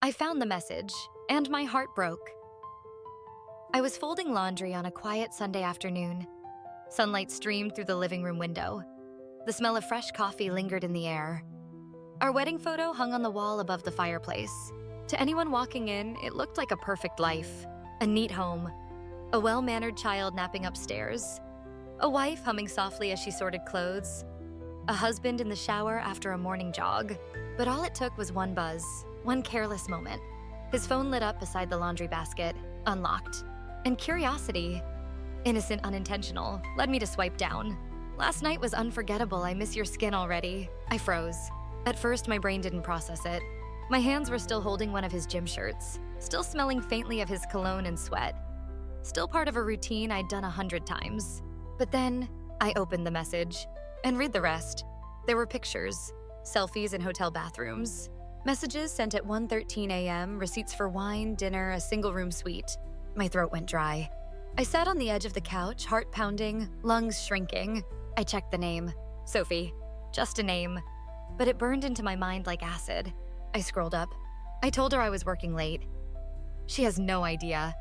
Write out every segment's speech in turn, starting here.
I found the message, and my heart broke. I was folding laundry on a quiet Sunday afternoon. Sunlight streamed through the living room window. The smell of fresh coffee lingered in the air. Our wedding photo hung on the wall above the fireplace. To anyone walking in, it looked like a perfect life. A neat home. A well-mannered child napping upstairs. A wife humming softly as she sorted clothes. A husband in the shower after a morning jog. But all it took was one buzz, one careless moment. His phone lit up beside the laundry basket, unlocked. And curiosity, innocent unintentional, led me to swipe down. Last night was unforgettable. I miss your skin already. I froze. At first, my brain didn't process it. My hands were still holding one of his gym shirts, still smelling faintly of his cologne and sweat. Still part of a routine I'd done 100 times. But then, I opened the message and read the rest. There were pictures, selfies in hotel bathrooms, messages sent at 1:13 a.m., receipts for wine, dinner, a single-room suite. My throat went dry. I sat on the edge of the couch, heart pounding, lungs shrinking. I checked the name. Sophie. Just a name. But it burned into my mind like acid. I scrolled up. I told her I was working late. She has no idea.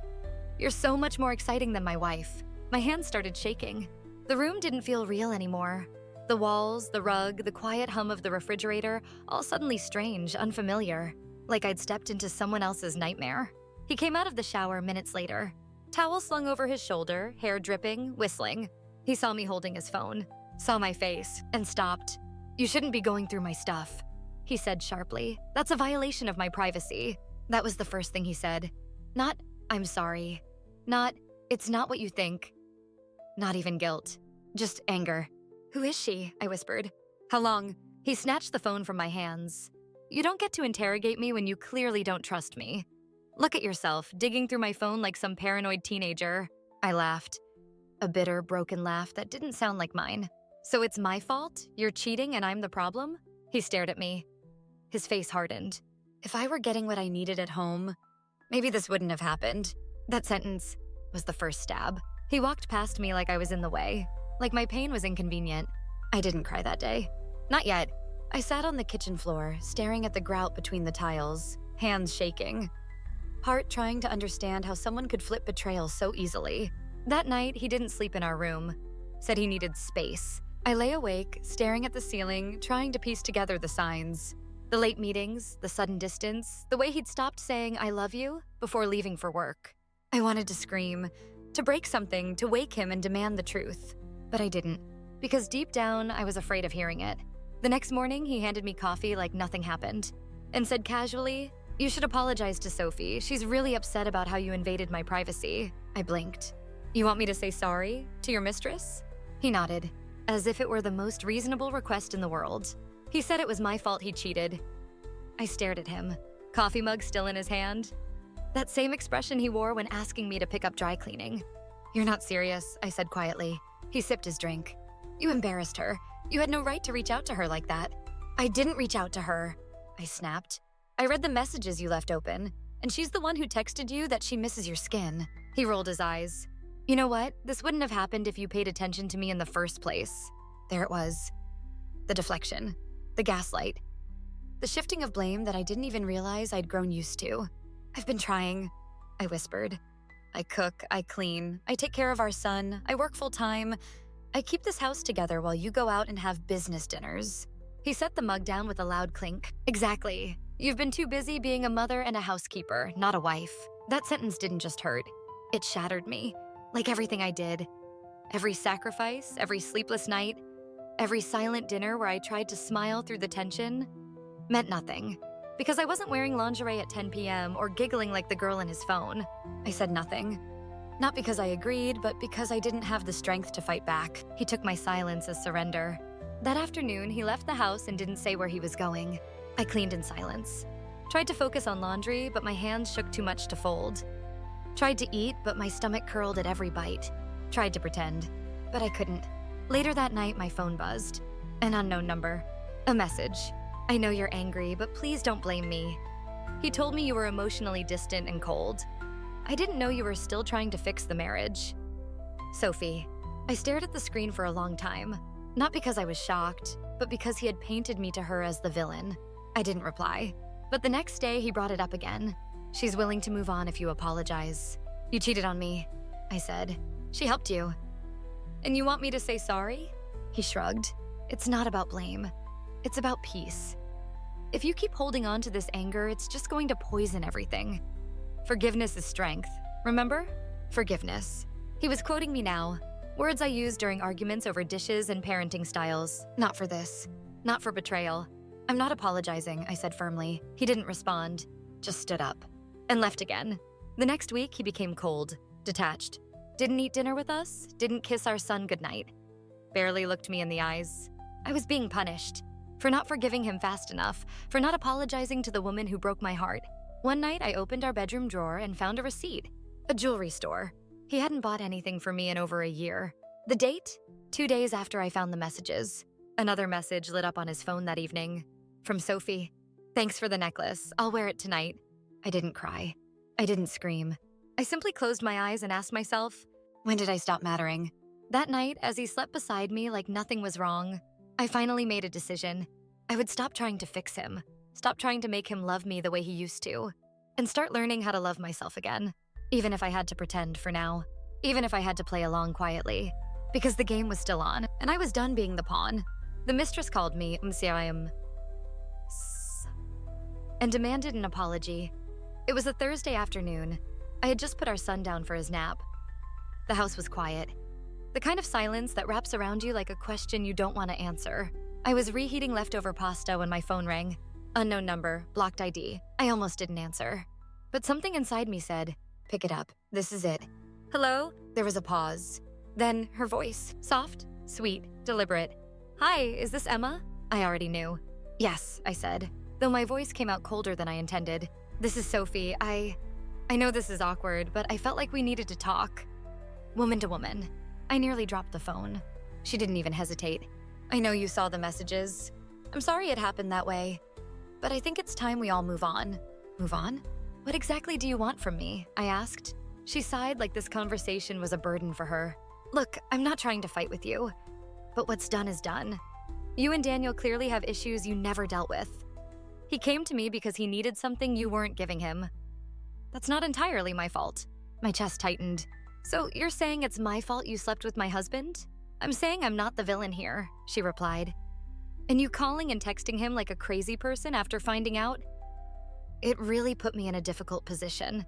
You're so much more exciting than my wife. My hands started shaking. The room didn't feel real anymore. The walls, the rug, the quiet hum of the refrigerator, all suddenly strange, unfamiliar, like I'd stepped into someone else's nightmare. He came out of the shower minutes later. Towel slung over his shoulder, hair dripping, whistling. He saw me holding his phone, saw my face, and stopped. You shouldn't be going through my stuff, he said sharply. That's a violation of my privacy. That was the first thing he said. Not, I'm sorry. Not, it's not what you think. Not even guilt. Just anger. Who is she? I whispered. How long? He snatched the phone from my hands. You don't get to interrogate me when you clearly don't trust me. Look at yourself, digging through my phone like some paranoid teenager. I laughed. A bitter, broken laugh that didn't sound like mine. So it's my fault? You're cheating and I'm the problem? He stared at me. His face hardened. If I were getting what I needed at home, maybe this wouldn't have happened. That sentence was the first stab. He walked past me like I was in the way, like my pain was inconvenient. I didn't cry that day. Not yet. I sat on the kitchen floor, staring at the grout between the tiles, hands shaking. Heart trying to understand how someone could flip betrayal so easily. That night, he didn't sleep in our room. Said he needed space. I lay awake, staring at the ceiling, trying to piece together the signs. The late meetings, the sudden distance, the way he'd stopped saying I love you before leaving for work. I wanted to scream, to break something, to wake him and demand the truth. But I didn't, because deep down, I was afraid of hearing it. The next morning, he handed me coffee like nothing happened, and said casually, you should apologize to Sophie. She's really upset about how you invaded my privacy. I blinked. You want me to say sorry? To your mistress? He nodded, as if it were the most reasonable request in the world. He said it was my fault he cheated. I stared at him, coffee mug still in his hand. That same expression he wore when asking me to pick up dry cleaning. You're not serious, I said quietly. He sipped his drink. You embarrassed her. You had no right to reach out to her like that. I didn't reach out to her, I snapped. I read the messages you left open, and she's the one who texted you that she misses your skin. He rolled his eyes. You know what? This wouldn't have happened if you paid attention to me in the first place. There it was. The deflection. The gaslight. The shifting of blame that I didn't even realize I'd grown used to. I've been trying, I whispered. I cook, I clean, I take care of our son, I work full-time. I keep this house together while you go out and have business dinners. He set the mug down with a loud clink. Exactly. You've been too busy being a mother and a housekeeper, not a wife. That sentence didn't just hurt. It shattered me, like everything I did. Every sacrifice, every sleepless night, every silent dinner where I tried to smile through the tension, meant nothing. Because I wasn't wearing lingerie at 10 p.m. or giggling like the girl in his phone. I said nothing. Not because I agreed, but because I didn't have the strength to fight back. He took my silence as surrender. That afternoon, he left the house and didn't say where he was going. I cleaned in silence. Tried to focus on laundry, but my hands shook too much to fold. Tried to eat, but my stomach curled at every bite. Tried to pretend, but I couldn't. Later that night, my phone buzzed. An unknown number. A message. I know you're angry, but please don't blame me. He told me you were emotionally distant and cold. I didn't know you were still trying to fix the marriage. Sophie. I stared at the screen for a long time. Not because I was shocked, but because he had painted me to her as the villain. I didn't reply. But the next day, he brought it up again. She's willing to move on if you apologize. You cheated on me, I said. She helped you. And you want me to say sorry? He shrugged. It's not about blame. It's about peace. If you keep holding on to this anger, it's just going to poison everything. Forgiveness is strength. Remember? Forgiveness. He was quoting me now. Words I used during arguments over dishes and parenting styles. Not for this. Not for betrayal. I'm not apologizing, I said firmly. He didn't respond, just stood up and left again. The next week, he became cold, detached. Didn't eat dinner with us, didn't kiss our son goodnight. Barely looked me in the eyes. I was being punished for not forgiving him fast enough, for not apologizing to the woman who broke my heart. One night, I opened our bedroom drawer and found a receipt. A jewelry store. He hadn't bought anything for me in over a year. The date? 2 days after I found the messages. Another message lit up on his phone that evening. From Sophie. Thanks for the necklace. I'll wear it tonight. I didn't cry. I didn't scream. I simply closed my eyes and asked myself, when did I stop mattering? That night, as he slept beside me like nothing was wrong, I finally made a decision. I would stop trying to fix him, stop trying to make him love me the way he used to, and start learning how to love myself again, even if I had to pretend for now, even if I had to play along quietly, because the game was still on, and I was done being the pawn. The mistress called me, and demanded an apology. It was a Thursday afternoon. I had just put our son down for his nap. The house was quiet. The kind of silence that wraps around you like a question you don't want to answer. I was reheating leftover pasta when my phone rang. Unknown number, blocked ID. I almost didn't answer. But something inside me said, pick it up, this is it. Hello? There was a pause. Then her voice, soft, sweet, deliberate. Hi, is this Emma? I already knew. Yes, I said, though my voice came out colder than I intended. This is Sophie. I know this is awkward, but I felt like we needed to talk. Woman to woman. I nearly dropped the phone. She didn't even hesitate. I know you saw the messages. I'm sorry it happened that way. But I think it's time we all move on. Move on? What exactly do you want from me? I asked. She sighed like this conversation was a burden for her. Look, I'm not trying to fight with you. But what's done is done. You and Daniel clearly have issues you never dealt with. He came to me because he needed something you weren't giving him. That's not entirely my fault. My chest tightened. So you're saying it's my fault you slept with my husband? I'm saying I'm not the villain here, she replied. And you calling and texting him like a crazy person after finding out? It really put me in a difficult position.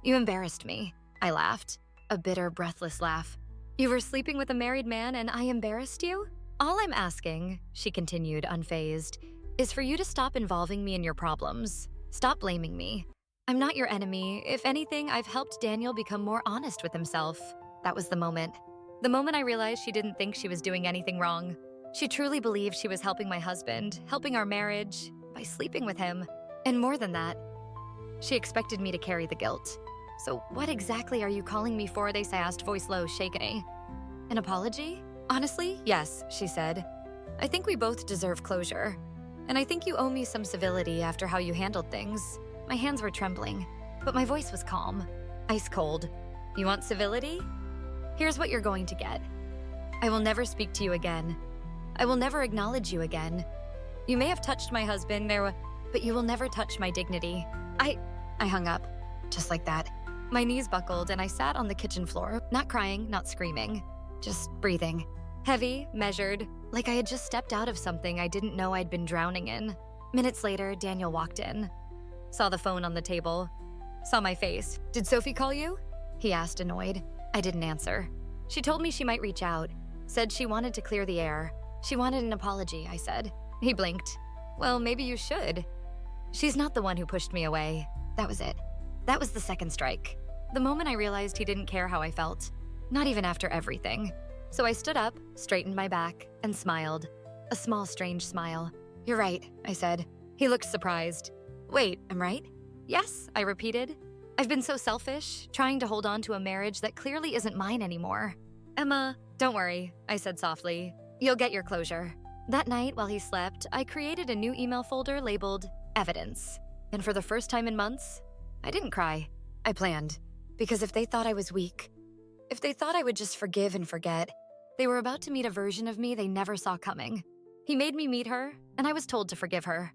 You embarrassed me, I laughed, a bitter, breathless laugh. You were sleeping with a married man and I embarrassed you? All I'm asking, she continued, unfazed, is for you to stop involving me in your problems. Stop blaming me. I'm not your enemy. If anything, I've helped Daniel become more honest with himself. That was the moment. The moment I realized she didn't think she was doing anything wrong. She truly believed she was helping my husband, helping our marriage, by sleeping with him. And more than that, she expected me to carry the guilt. So what exactly are you calling me for? I asked, voice low, shaking. An apology? Honestly, yes, she said. I think we both deserve closure. And I think you owe me some civility after how you handled things. My hands were trembling, but my voice was calm, ice cold. You want civility? Here's what you're going to get. I will never speak to you again. I will never acknowledge you again. You may have touched my husband, but you will never touch my dignity. I hung up, just like that. My knees buckled and I sat on the kitchen floor, not crying, not screaming, just breathing. Heavy, measured, like I had just stepped out of something I didn't know I'd been drowning in. Minutes later, Daniel walked in. Saw the phone on the table. Saw my face. Did Sophie call you? He asked, annoyed. I didn't answer. She told me she might reach out. Said she wanted to clear the air. She wanted an apology, I said. He blinked. Well, maybe you should. She's not the one who pushed me away. That was it. That was the second strike. The moment I realized he didn't care how I felt. Not even after everything. So I stood up, straightened my back, and smiled. A small, strange smile. You're right, I said. He looked surprised. Wait, I'm right? Yes, I repeated. I've been so selfish, trying to hold on to a marriage that clearly isn't mine anymore. Emma, don't worry, I said softly. You'll get your closure. That night, while he slept, I created a new email folder labeled Evidence. And for the first time in months, I didn't cry. I planned. Because if they thought I was weak, if they thought I would just forgive and forget, they were about to meet a version of me they never saw coming. He made me meet her, and I was told to forgive her.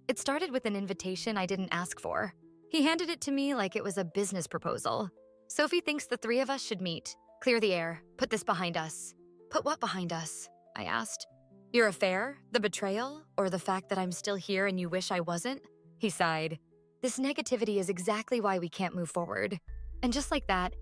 It started with an invitation I didn't ask for. He handed it to me like it was a business proposal. Sophie thinks the three of us should meet. Clear the air. Put this behind us. Put what behind us? I asked. Your affair? The betrayal? Or the fact that I'm still here and you wish I wasn't? He sighed. This negativity is exactly why we can't move forward. And just like that,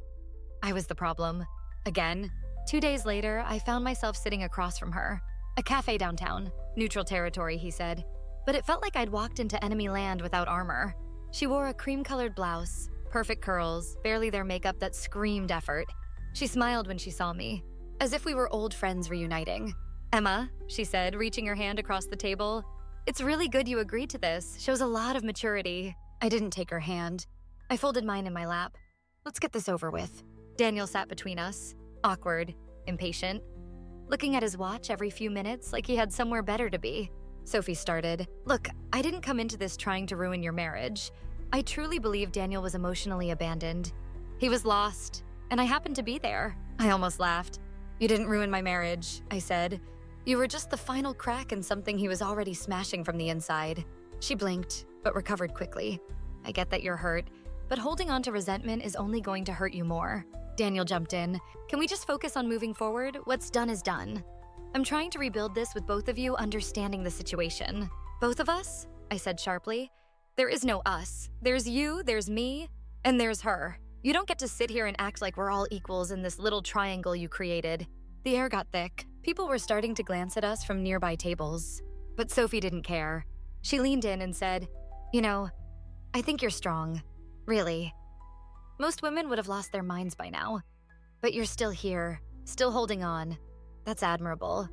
I was the problem. Again. 2 days later, I found myself sitting across from her. A cafe downtown. Neutral territory, he said. But it felt like I'd walked into enemy land without armor. She wore a cream-colored blouse, perfect curls, barely their makeup that screamed effort. She smiled when she saw me, as if we were old friends reuniting. Emma, she said, reaching her hand across the table. It's really good you agreed to this. Shows a lot of maturity. I didn't take her hand. I folded mine in my lap. Let's get this over with. Daniel sat between us, awkward, impatient, looking at his watch every few minutes like he had somewhere better to be. Sophie started. Look, I didn't come into this trying to ruin your marriage. I truly believe Daniel was emotionally abandoned. He was lost, and I happened to be there. I almost laughed. You didn't ruin my marriage, I said. You were just the final crack in something he was already smashing from the inside. She blinked, but recovered quickly. I get that you're hurt, but holding on to resentment is only going to hurt you more. Daniel jumped in. Can we just focus on moving forward? What's done is done. I'm trying to rebuild this with both of you understanding the situation. Both of us? I said sharply. There is no us. There's you, there's me, and there's her. You don't get to sit here and act like we're all equals in this little triangle you created. The air got thick. People were starting to glance at us from nearby tables. But Sophie didn't care. She leaned in and said, You know, I think you're strong. Really. Most women would have lost their minds by now. But you're still here, still holding on. That's admirable.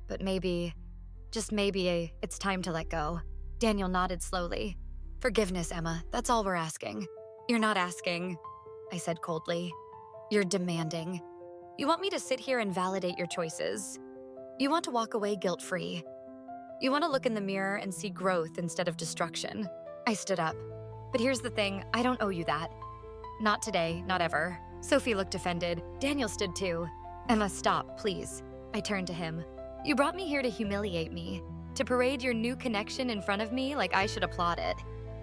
But maybe, just maybe, it's time to let go. Daniel nodded slowly. Forgiveness, Emma. That's all we're asking. You're not asking, I said coldly. You're demanding. You want me to sit here and validate your choices. You want to walk away guilt-free. You want to look in the mirror and see growth instead of destruction. I stood up. But here's the thing, I don't owe you that. Not today, not ever. Sophie looked offended. Daniel stood too. Emma, stop, please. I turned to him. You brought me here to humiliate me, to parade your new connection in front of me like I should applaud it.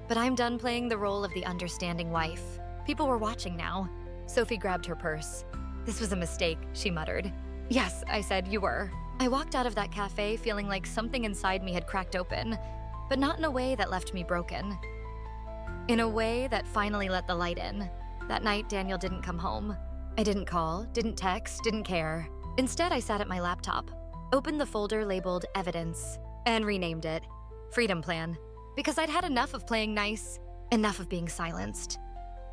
But I'm done playing the role of the understanding wife. People were watching now. Sophie grabbed her purse. This was a mistake, she muttered. Yes, I said, you were. I walked out of that cafe feeling like something inside me had cracked open, but not in a way that left me broken. In a way that finally let the light in. That night, Daniel didn't come home. I didn't call, didn't text, didn't care. Instead, I sat at my laptop, opened the folder labeled Evidence, and renamed it Freedom Plan. Because I'd had enough of playing nice, enough of being silenced,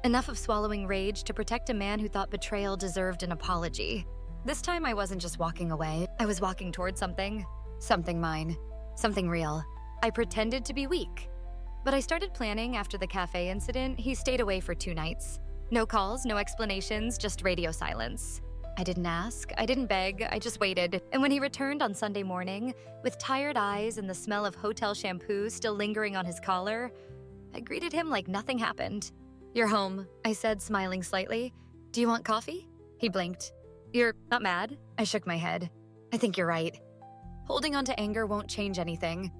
enough of swallowing rage to protect a man who thought betrayal deserved an apology. This time, I wasn't just walking away. I was walking toward something. Something mine. Something real. I pretended to be weak. But I started planning after the cafe incident. He stayed away for 2 nights. No calls, no explanations, just radio silence. I didn't ask, I didn't beg, I just waited. And when he returned on Sunday morning, with tired eyes and the smell of hotel shampoo still lingering on his collar, I greeted him like nothing happened. You're home, I said, smiling slightly. Do you want coffee? He blinked. You're not mad? I shook my head. I think you're right. Holding on to anger won't change anything.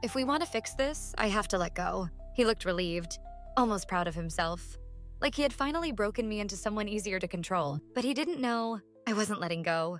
If we want to fix this, I have to let go. He looked relieved, almost proud of himself. Like he had finally broken me into someone easier to control. But he didn't know I wasn't letting go.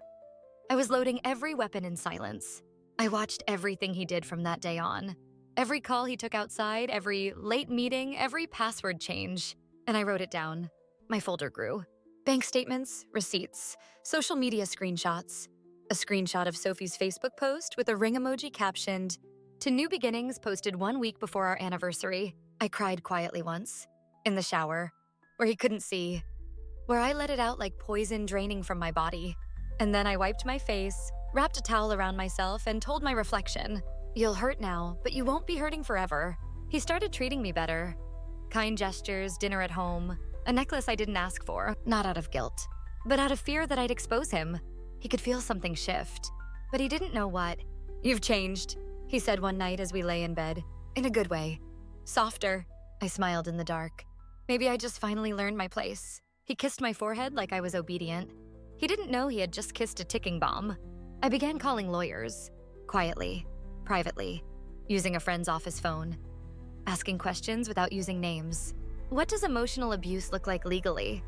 I was loading every weapon in silence. I watched everything he did from that day on. Every call he took outside, every late meeting, every password change. And I wrote it down. My folder grew. Bank statements, receipts, social media screenshots. A screenshot of Sophie's Facebook post with a ring emoji captioned, "To new beginnings," posted 1 week before our anniversary. I cried quietly once. In the shower. Where he couldn't see, where I let it out like poison draining from my body. And then I wiped my face, wrapped a towel around myself, and told my reflection, you'll hurt now, but you won't be hurting forever. He started treating me better. Kind gestures, dinner at home, a necklace I didn't ask for, not out of guilt, but out of fear that I'd expose him. He could feel something shift, but he didn't know what. You've changed, he said one night as we lay in bed, in a good way. Softer, I smiled in the dark. Maybe I just finally learned my place. He kissed my forehead like I was obedient. He didn't know he had just kissed a ticking bomb. I began calling lawyers. Quietly, privately, using a friend's office phone. asking questions without using names. What does emotional abuse look like legally?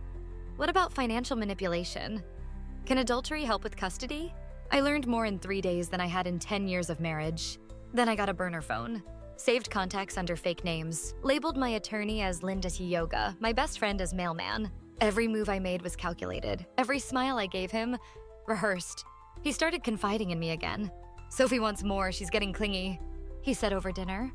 What about financial manipulation? Can adultery help with custody? I learned more in 3 days than I had in 10 years of marriage. Then I got a burner phone, saved contacts under fake names, labeled my attorney as Linda T. Yoga, my best friend as Mailman. Every move I made was calculated. Every smile I gave him, rehearsed. He started confiding in me again. Sophie wants more, she's getting clingy, he said over dinner.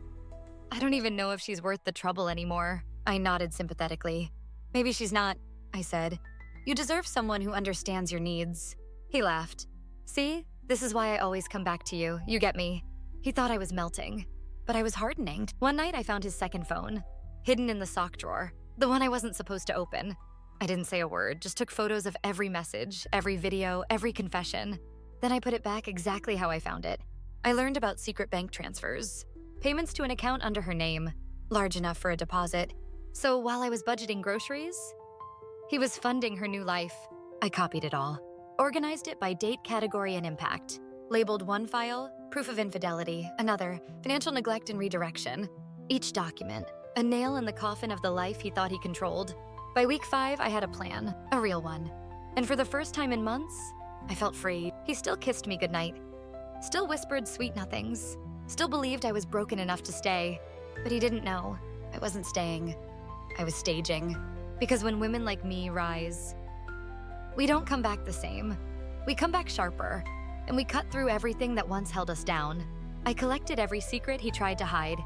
I don't even know if she's worth the trouble anymore. I nodded sympathetically. Maybe she's not, I said. You deserve someone who understands your needs. He laughed. See, this is why I always come back to you, you get me. He thought I was melting, but I was hardening. One night I found his second phone, hidden in the sock drawer, the one I wasn't supposed to open. I didn't say a word, just took photos of every message, every video, every confession. Then I put it back exactly how I found it. I learned about secret bank transfers, payments to an account under her name, large enough for a deposit. So while I was budgeting groceries, he was funding her new life. I copied it all, organized it by date, category, and impact. Labeled one file, proof of infidelity, another, financial neglect and redirection. Each document, a nail in the coffin of the life he thought he controlled. By week 5, I had a plan, a real one. And for the first time in months, I felt free. He still kissed me goodnight, still whispered sweet nothings, still believed I was broken enough to stay. But he didn't know. I wasn't staying. I was staging. Because when women like me rise, we don't come back the same. We come back sharper, and we cut through everything that once held us down. I collected every secret he tried to hide.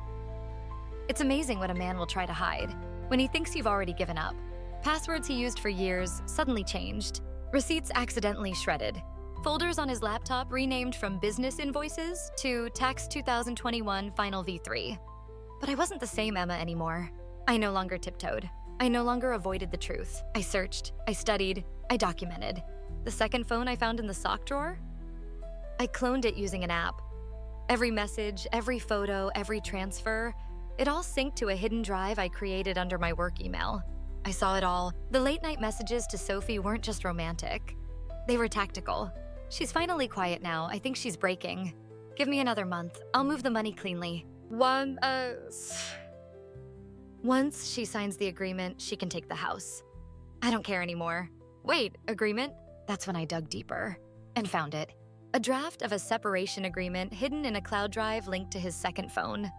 It's amazing what a man will try to hide when he thinks you've already given up. Passwords he used for years suddenly changed. Receipts accidentally shredded. Folders on his laptop renamed from business invoices to Tax 2021 Final V3. But I wasn't the same Emma anymore. I no longer tiptoed. I no longer avoided the truth. I searched, I studied, I documented. The second phone I found in the sock drawer? I cloned it using an app. Every message, every photo, every transfer, it all synced to a hidden drive I created under my work email. I saw it all. The late-night messages to Sophie weren't just romantic. They were tactical. She's finally quiet now. I think she's breaking. Give me another month. I'll move the money cleanly. Once she signs the agreement, she can take the house. I don't care anymore. Wait, agreement? That's when I dug deeper and found it. A draft of a separation agreement hidden in a cloud drive linked to his second phone.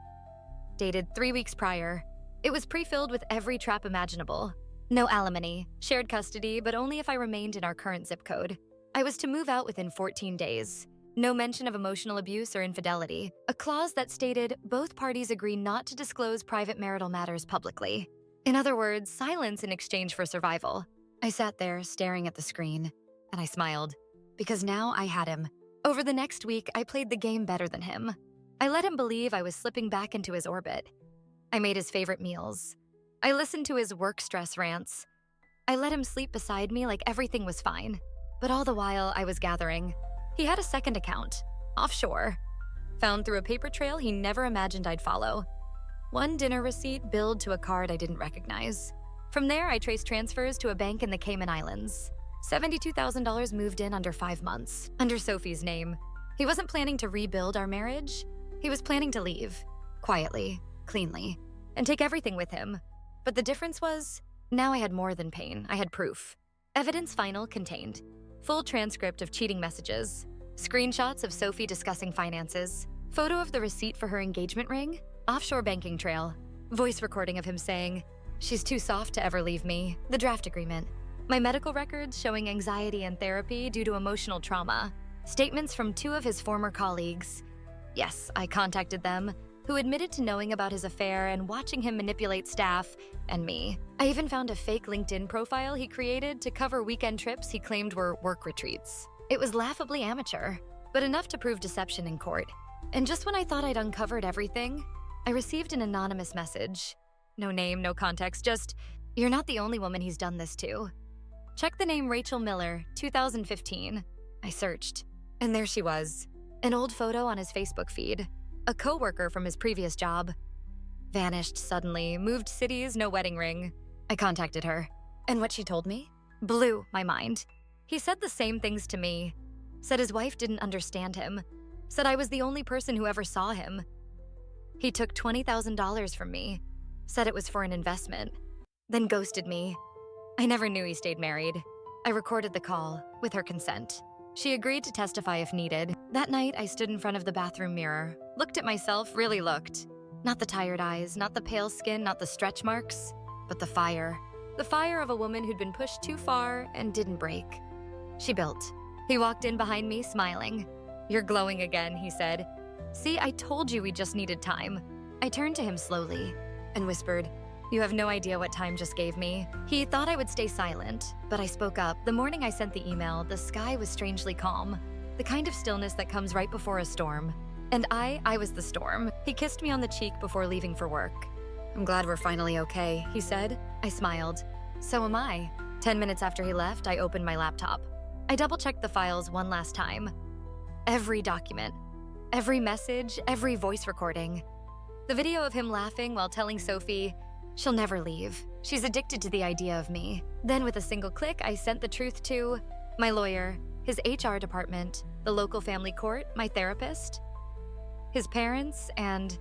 Dated 3 weeks prior. It was pre-filled with every trap imaginable. No alimony, shared custody, but only if I remained in our current zip code. I was to move out within 14 days. No mention of emotional abuse or infidelity. A clause that stated both parties agree not to disclose private marital matters publicly. In other words, silence in exchange for survival. I sat there staring at the screen, and I smiled, because now I had him. Over the next week, I played the game better than him. I let him believe I was slipping back into his orbit. I made his favorite meals. I listened to his work stress rants. I let him sleep beside me like everything was fine. But all the while, I was gathering. He had a second account, offshore, found through a paper trail he never imagined I'd follow. One dinner receipt billed to a card I didn't recognize. From there, I traced transfers to a bank in the Cayman Islands. $72,000 moved in under 5 months, under Sophie's name. He wasn't planning to rebuild our marriage. He was planning to leave, quietly, cleanly, and take everything with him. But the difference was, now I had more than pain. I had proof. Evidence final contained full transcript of cheating messages, screenshots of Sophie discussing finances, photo of the receipt for her engagement ring, offshore banking trail, voice recording of him saying, "She's too soft to ever leave me," the draft agreement, my medical records showing anxiety and therapy due to emotional trauma, statements from 2 of his former colleagues. Yes, I contacted them, who admitted to knowing about his affair and watching him manipulate staff and me. I even found a fake LinkedIn profile he created to cover weekend trips he claimed were work retreats. It was laughably amateur, but enough to prove deception in court. And just when I thought I'd uncovered everything, I received an anonymous message. No name, no context, just, "You're not the only woman he's done this to. Check the name Rachel Miller, 2015. I searched, and there she was. An old photo on his Facebook feed. A coworker from his previous job. Vanished suddenly, moved cities, no wedding ring. I contacted her. And what she told me blew my mind. He said the same things to me. Said his wife didn't understand him. Said I was the only person who ever saw him. He took $20,000 from me, said it was for an investment, then ghosted me. I never knew he stayed married. I recorded the call, with her consent. She agreed to testify if needed. That night, I stood in front of the bathroom mirror, looked at myself, really looked. Not the tired eyes, not the pale skin, not the stretch marks, but the fire. The fire of a woman who'd been pushed too far and didn't break. She built. He walked in behind me, smiling. "You're glowing again," he said. "See, I told you we just needed time." I turned to him slowly and whispered, "You have no idea what time just gave me." He thought I would stay silent, but I spoke up. The morning I sent the email, the sky was strangely calm, the kind of stillness that comes right before a storm. And I was the storm. He kissed me on the cheek before leaving for work. "I'm glad we're finally okay," he said. I smiled. "So am I." 10 minutes after he left, I opened my laptop. I double-checked the files one last time. Every document, every message, every voice recording. The video of him laughing while telling Sophie, "She'll never leave. She's addicted to the idea of me." Then with a single click, I sent the truth to my lawyer, his HR department, the local family court, my therapist, his parents, and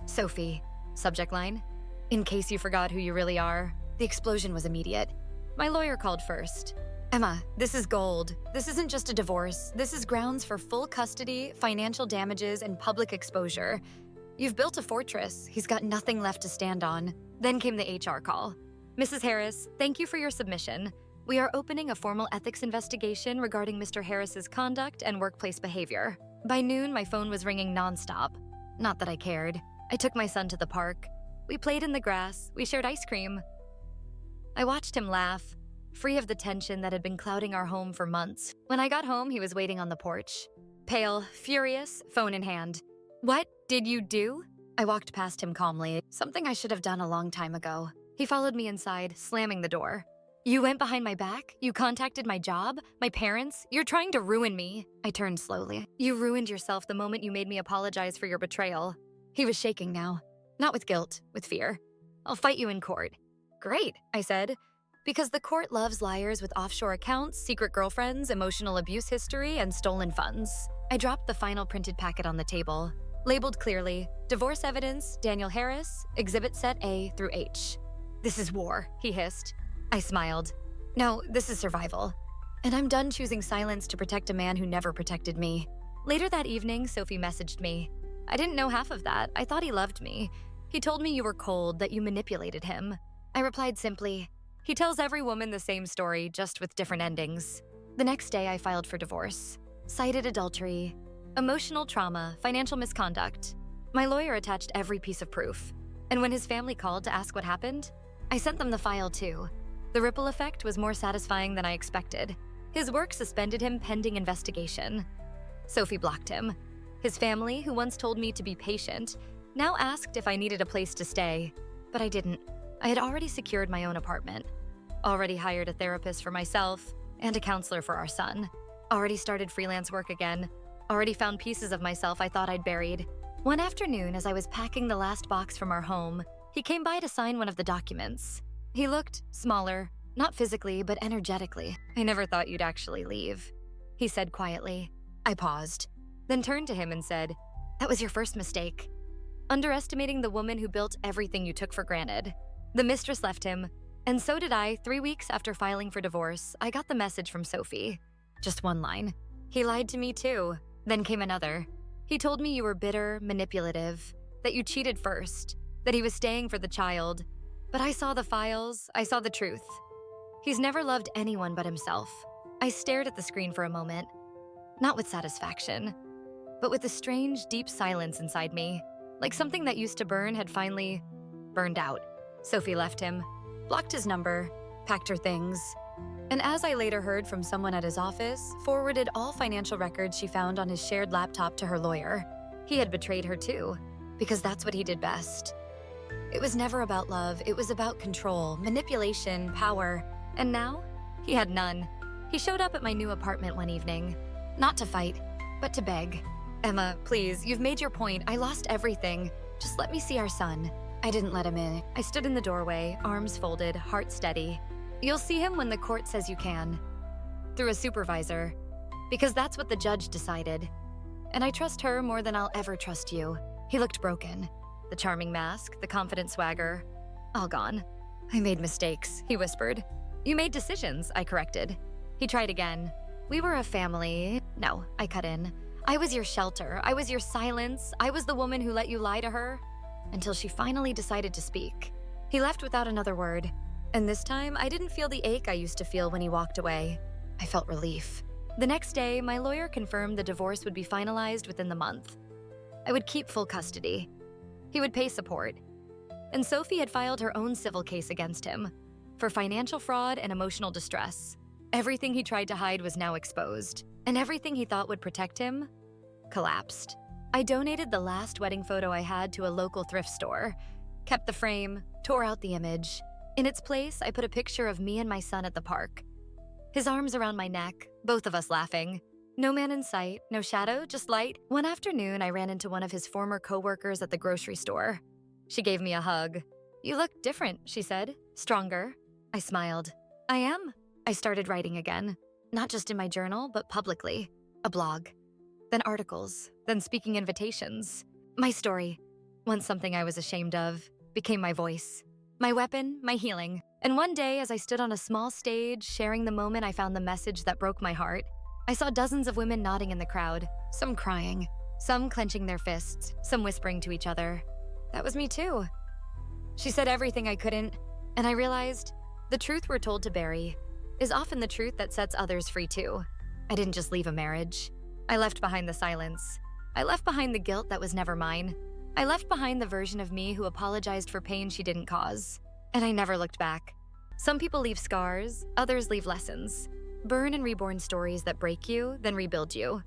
Sophie. Subject line, "In case you forgot who you really are." The explosion was immediate. My lawyer called first. "Emma, this is gold. This isn't just a divorce. This is grounds for full custody, financial damages, and public exposure. You've built a fortress. He's got nothing left to stand on." Then came the HR call. "Mrs. Harris, thank you for your submission. We are opening a formal ethics investigation regarding Mr. Harris's conduct and workplace behavior." By noon, my phone was ringing nonstop. Not that I cared. I took my son to the park. We played in the grass. We shared ice cream. I watched him laugh, free of the tension that had been clouding our home for months. When I got home, he was waiting on the porch. Pale, furious, phone in hand. "What did you do?" I walked past him calmly, something I should have done a long time ago. He followed me inside, slamming the door. "You went behind my back? You contacted my job? My parents? You're trying to ruin me." I turned slowly. "You ruined yourself the moment you made me apologize for your betrayal." He was shaking now. Not with guilt, with fear. "I'll fight you in court." "Great," I said. Because the court loves liars with offshore accounts, secret girlfriends, emotional abuse history, and stolen funds. I dropped the final printed packet on the table, labeled clearly, "Divorce evidence, Daniel Harris, Exhibit Set A through H." "This is war," he hissed. I smiled. "No, this is survival. And I'm done choosing silence to protect a man who never protected me." Later that evening, Sophie messaged me. "I didn't know half of that. I thought he loved me. He told me you were cold, that you manipulated him." I replied simply, "He tells every woman the same story, just with different endings." The next day, I filed for divorce. Cited adultery, emotional trauma, financial misconduct. My lawyer attached every piece of proof. And when his family called to ask what happened, I sent them the file too. The ripple effect was more satisfying than I expected. His work suspended him pending investigation. Sophie blocked him. His family, who once told me to be patient, now asked if I needed a place to stay. But I didn't. I had already secured my own apartment. Already hired a therapist for myself and a counselor for our son. Already started freelance work again. Already found pieces of myself I thought I'd buried. One afternoon, as I was packing the last box from our home, he came by to sign one of the documents. He looked smaller, not physically, but energetically. "I never thought you'd actually leave," he said quietly. I paused, then turned to him and said, "That was your first mistake. Underestimating the woman who built everything you took for granted." The mistress left him, and so did I. 3 weeks after filing for divorce, I got the message from Sophie. Just one line. "He lied to me too." Then came another. "He told me you were bitter, manipulative, that you cheated first, that he was staying for the child. But I saw the files, I saw the truth. He's never loved anyone but himself." I stared at the screen for a moment, not with satisfaction, but with a strange, deep silence inside me, like something that used to burn had finally burned out. Sophie left him, blocked his number, packed her things, and as I later heard from someone at his office, forwarded all financial records she found on his shared laptop to her lawyer. He had betrayed her too, because that's what he did best. It was never about love, it was about control, manipulation, power, and now he had none. He showed up at my new apartment one evening, not to fight, but to beg. "Emma, please, you've made your point. I lost everything. Just let me see our son." I didn't let him in. I stood in the doorway, arms folded, heart steady. "You'll see him when the court says you can. Through a supervisor. Because that's what the judge decided. And I trust her more than I'll ever trust you." He looked broken. The charming mask, the confident swagger, all gone. I made mistakes, he whispered. You made decisions, I corrected. He tried again. We were a family. No, I cut in. I was your shelter. I was your silence. I was the woman who let you lie to her. Until she finally decided to speak. He left without another word. And this time, I didn't feel the ache I used to feel when he walked away. I felt relief. The next day, my lawyer confirmed the divorce would be finalized within the month. I would keep full custody. He would pay support. And Sophie had filed her own civil case against him for financial fraud and emotional distress. Everything he tried to hide was now exposed, and everything he thought would protect him collapsed. I donated the last wedding photo I had to a local thrift store, kept the frame, tore out the image. In its place, I put a picture of me and my son at the park. His arms around my neck, both of us laughing. No man in sight, no shadow, just light. One afternoon, I ran into one of his former coworkers at the grocery store. She gave me a hug. You look different, she said. Stronger. I smiled. I am. I started writing again. Not just in my journal, but publicly. A blog. Then articles. Then speaking invitations. My story, once something I was ashamed of, became my voice. My weapon, my healing. And one day, as I stood on a small stage, sharing the moment I found the message that broke my heart, I saw dozens of women nodding in the crowd, some crying, some clenching their fists, some whispering to each other. That was me too. She said everything I couldn't, and I realized the truth we're told to bury is often the truth that sets others free too. I didn't just leave a marriage. I left behind the silence. I left behind the guilt that was never mine. I left behind the version of me who apologized for pain she didn't cause. And I never looked back. Some people leave scars, others leave lessons. Burn and reborn stories that break you, then rebuild you.